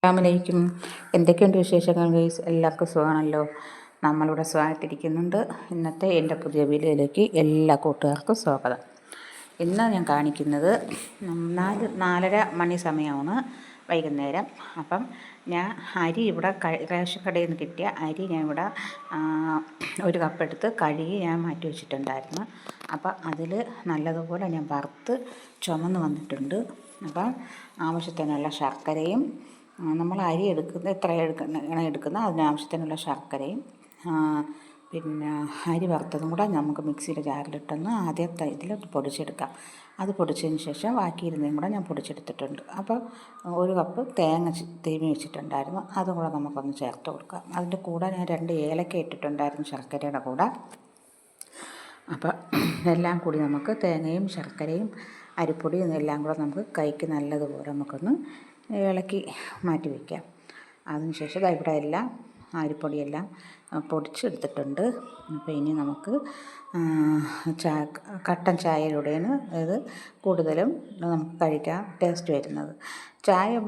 അസ്സലാമലൈക്കും. എന്തൊക്കെയുണ്ട് വിശേഷങ്ങൾ ഗൈസ്? എല്ലാവർക്കും സുഖമാണല്ലോ. നമ്മളിവിടെ സുഖമായിട്ടിരിക്കുന്നുണ്ട്. ഇന്നത്തെ എൻ്റെ പുതിയ വീഡിയോയിലേക്ക് എല്ലാ കൂട്ടുകാർക്കും സ്വാഗതം. ഇന്ന് ഞാൻ കാണിക്കുന്നത് 4:30 മണി സമയമാണ്, വൈകുന്നേരം. അപ്പം ഞാൻ അരി ഇവിടെ റേഷൻ കടയിൽ നിന്ന് കിട്ടിയ അരി ഞാൻ ഇവിടെ 1 കപ്പെടുത്ത് കഴുകി ഞാൻ മാറ്റി വെച്ചിട്ടുണ്ടായിരുന്നു. അപ്പം അതിൽ നല്ലതുപോലെ ഞാൻ വറുത്ത് ചുമന്ന് വന്നിട്ടുണ്ട്. അപ്പം ആവശ്യത്തിനുള്ള ശർക്കരയും, നമ്മൾ അരി എത്ര എടുക്കുന്ന അതിനാവശ്യത്തിനുള്ള ശർക്കരയും പിന്നെ അരി വറുത്തതും കൂടെ നമുക്ക് മിക്സിയുടെ ജാറിലിട്ടൊന്ന് ആദ്യം ഇതിൽ പൊടിച്ചെടുക്കാം. അത് പൊടിച്ചതിന് ശേഷം ബാക്കിയിരുന്നതും കൂടെ ഞാൻ പൊടിച്ചെടുത്തിട്ടുണ്ട്. അപ്പോൾ 1 കപ്പ് തേങ്ങ തിരുമ്മി വെച്ചിട്ടുണ്ടായിരുന്നു, അതും കൂടെ നമുക്കൊന്ന് ചേർത്ത് കൊടുക്കാം. അതിൻ്റെ കൂടെ ഞാൻ 2 ഏലക്ക ഇട്ടിട്ടുണ്ടായിരുന്നു ശർക്കരയുടെ കൂടെ. അപ്പോൾ എല്ലാം കൂടി നമുക്ക് തേങ്ങയും ശർക്കരയും അരിപ്പൊടിയും എല്ലാം കൂടെ നമുക്ക് കൈക്ക് നല്ലതുപോലെ നമുക്കൊന്ന് ഇളക്കി മാറ്റി വയ്ക്കാം. അതിനുശേഷം ഇവിടെ എല്ലാം അരിപ്പൊടിയെല്ലാം പൊടിച്ചെടുത്തിട്ടുണ്ട്. അപ്പോൾ ഇനി നമുക്ക് കട്ടൻ ചായയിലൂടെയാണ് ഇത് കൂടുതലും നമുക്ക് കഴിക്കാൻ ടേസ്റ്റ് വരുന്നത്. ചായ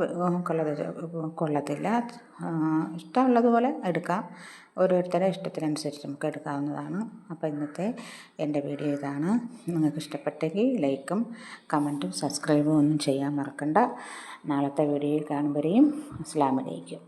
കൊള്ളത്തില്ല. ഇഷ്ടമുള്ളതുപോലെ എടുക്കാം, ഓരോരുത്തരുടെ ഇഷ്ടത്തിനനുസരിച്ച് നമുക്ക് എടുക്കാവുന്നതാണ്. അപ്പോൾ ഇന്നത്തെ എൻ്റെ വീഡിയോ ഇതാണ്. നിങ്ങൾക്ക് ഇഷ്ടപ്പെട്ടെങ്കിൽ ലൈക്കും കമൻറ്റും സബ്സ്ക്രൈബും ഒന്നും ചെയ്യാൻ മറക്കണ്ട. നാളത്തെ വീഡിയോയിൽ കാണുമ്പോഴേയും അസ്സലാമു അലൈക്കും.